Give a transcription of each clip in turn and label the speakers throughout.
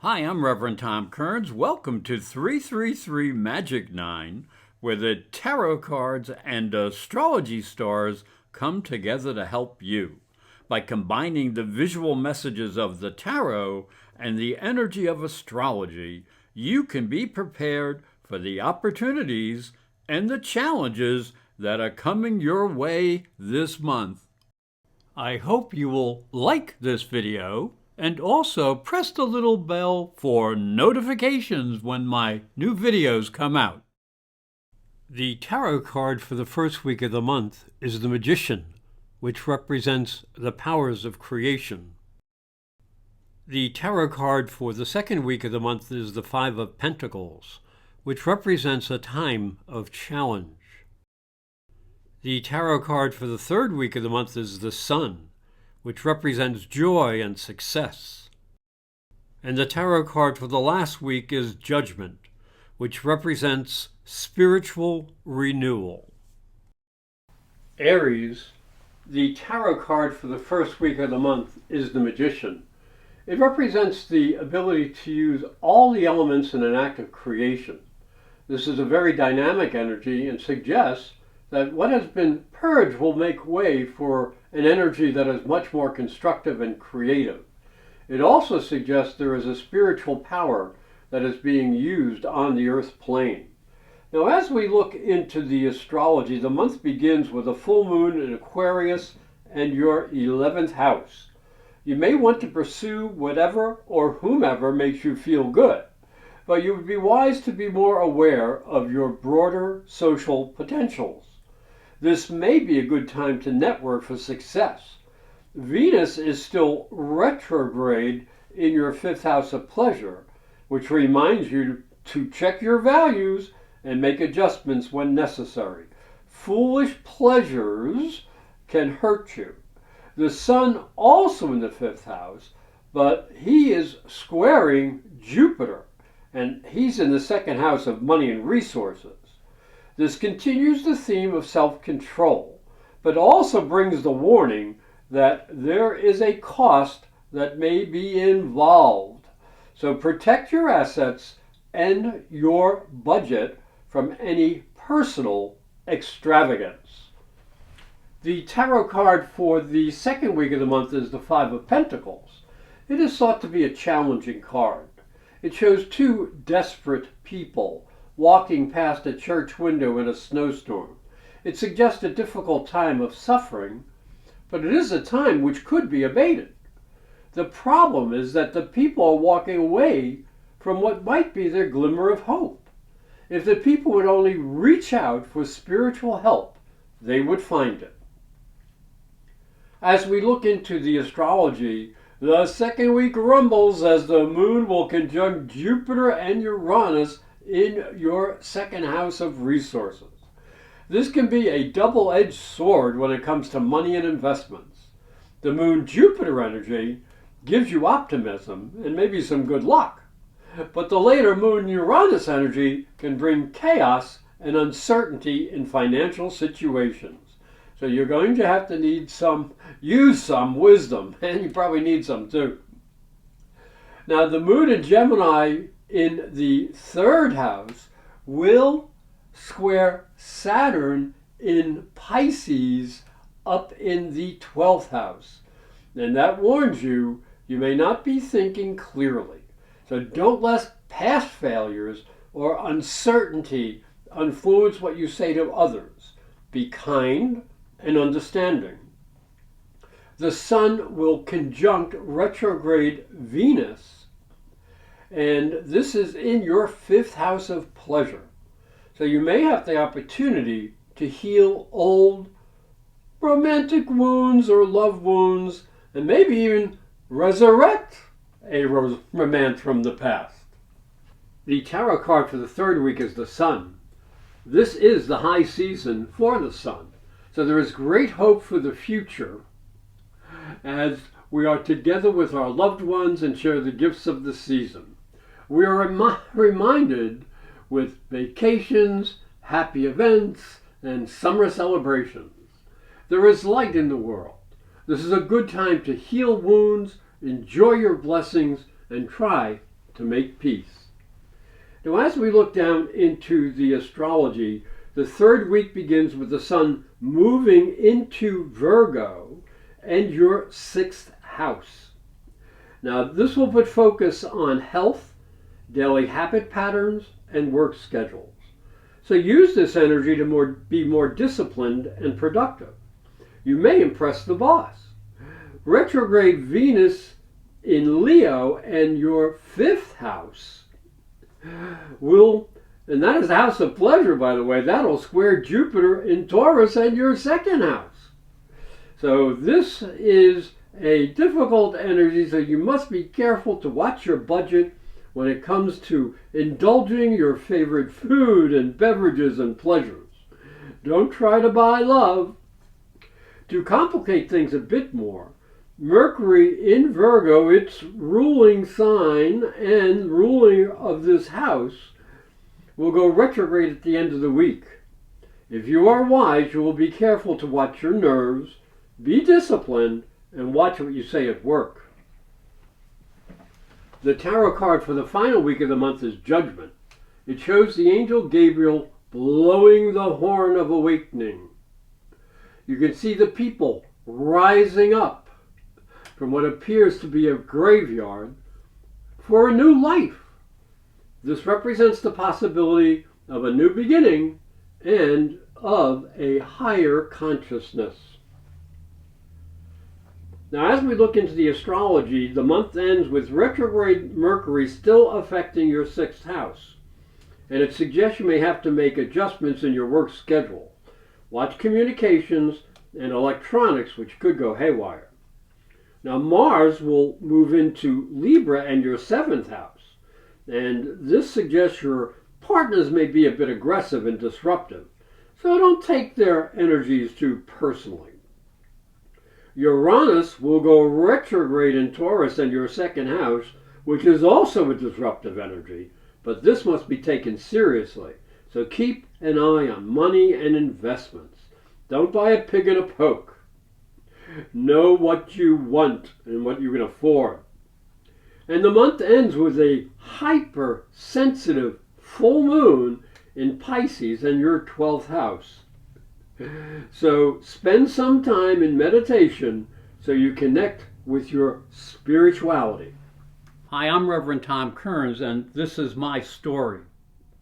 Speaker 1: Hi, I'm Reverend Tom Kearns. Welcome to 333 Magic 9, where the tarot cards and astrology stars come together to help you. By combining the visual messages of the tarot and the energy of astrology, you can be prepared for the opportunities and the challenges that are coming your way this month. I hope you will like this video and also press the little bell for notifications when my new videos come out. The tarot card for the first week of the month is the Magician, which represents the powers of creation. The tarot card for the second week of the month is the Five of Pentacles, which represents a time of challenge. The tarot card for the third week of the month is the Sun, which represents joy and success. And the tarot card for the last week is Judgment, which represents spiritual renewal. Aries, the tarot card for the first week of the month is the Magician. It represents the ability to use all the elements in an act of creation. This is a very dynamic energy and suggests that what has been purged will make way for an energy that is much more constructive and creative. It also suggests there is a spiritual power that is being used on the earth plane. Now, as we look into the astrology, the month begins with a full moon in Aquarius and your 11th house. You may want to pursue whatever or whomever makes you feel good, but you would be wise to be more aware of your broader social potentials. This may be a good time to network for success. Venus is still retrograde in your 5th house of pleasure, which reminds you to check your values and make adjustments when necessary. Foolish pleasures can hurt you. The Sun also in the 5th house, but he is squaring Jupiter, and he's in the 2nd house of money and resources. This continues the theme of self-control, but also brings the warning that there is a cost that may be involved. So protect your assets and your budget from any personal extravagance. The tarot card for the second week of the month is the Five of Pentacles. It is thought to be a challenging card. It shows two desperate people walking past a church window in a snowstorm. It suggests a difficult time of suffering, but it is a time which could be abated. The problem is that the people are walking away from what might be their glimmer of hope. If the people would only reach out for spiritual help, they would find it. As we look into the astrology, the second week rumbles as the moon will conjunct Jupiter and Uranus in your 2nd house of resources. This can be a double-edged sword when it comes to money and investments. The Moon-Jupiter energy gives you optimism and maybe some good luck, but the later Moon-Uranus energy can bring chaos and uncertainty in financial situations. So you're going to have to use some wisdom, and you probably need some too. Now, the moon in Gemini in the 3rd house will square Saturn in Pisces up in the 12th house. And that warns you, you may not be thinking clearly. So don't let past failures or uncertainty influence what you say to others. Be kind and understanding. The Sun will conjunct retrograde Venus, and this is in your 5th house of pleasure. So you may have the opportunity to heal old romantic wounds or love wounds, and maybe even resurrect a romance from the past. The tarot card for the 3rd week is the Sun. This is the high season for the Sun. So there is great hope for the future as we are together with our loved ones and share the gifts of the season. We are reminded with vacations, happy events, and summer celebrations. There is light in the world. This is a good time to heal wounds, enjoy your blessings, and try to make peace. Now, as we look down into the astrology, the third week begins with the sun moving into Virgo and your sixth house. Now, this will put focus on health, daily habit patterns, and work schedules. So use this energy to be more disciplined and productive. You may impress the boss. Retrograde Venus in Leo and your fifth house will, and that is the house of pleasure, by the way, that'll square Jupiter in Taurus and your second house. So this is a difficult energy, so you must be careful to watch your budget when it comes to indulging your favorite food and beverages and pleasures. Don't try to buy love. To complicate things a bit more, Mercury in Virgo, its ruling sign and ruling of this house, will go retrograde at the end of the week. If you are wise, you will be careful to watch your nerves, be disciplined, and watch what you say at work. The tarot card for the final week of the month is Judgment. It shows the angel Gabriel blowing the horn of awakening. You can see the people rising up from what appears to be a graveyard for a new life. This represents the possibility of a new beginning and of a higher consciousness. Now, as we look into the astrology, the month ends with retrograde Mercury still affecting your sixth house. And it suggests you may have to make adjustments in your work schedule. Watch communications and electronics, which could go haywire. Now, Mars will move into Libra and your seventh house. And this suggests your partners may be a bit aggressive and disruptive. So don't take their energies too personally. Uranus will go retrograde in Taurus and your second house, which is also a disruptive energy, but this must be taken seriously. So keep an eye on money and investments. Don't buy a pig in a poke. Know what you want and what you can afford. And the month ends with a hypersensitive full moon in Pisces and your 12th house. So spend some time in meditation so you connect with your spirituality.
Speaker 2: Hi, I'm Reverend Tom Kearns, and this is my story.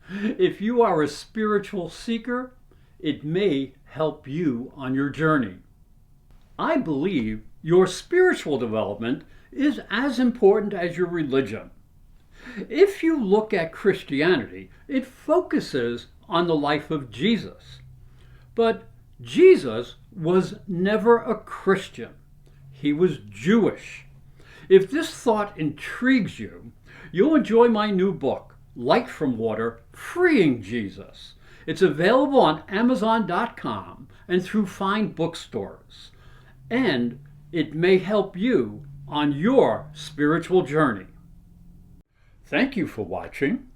Speaker 2: If you are a spiritual seeker, it may help you on your journey. I believe your spiritual development is as important as your religion. If you look at Christianity, it focuses on the life of Jesus. But Jesus was never a Christian. He was Jewish. If this thought intrigues you, you'll enjoy my new book, Light from Water, Freeing Jesus. It's available on Amazon.com and through fine bookstores. And it may help you on your spiritual journey. Thank you for watching.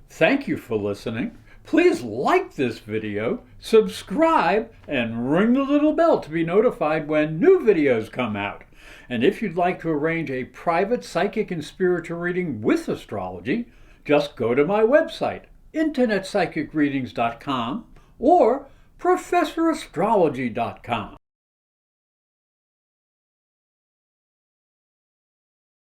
Speaker 2: Thank you for listening. Please like this video, subscribe, and ring the little bell to be notified when new videos come out. And if you'd like to arrange a private psychic and spiritual reading with astrology, just go to my website, internetpsychicreadings.com or professorastrology.com.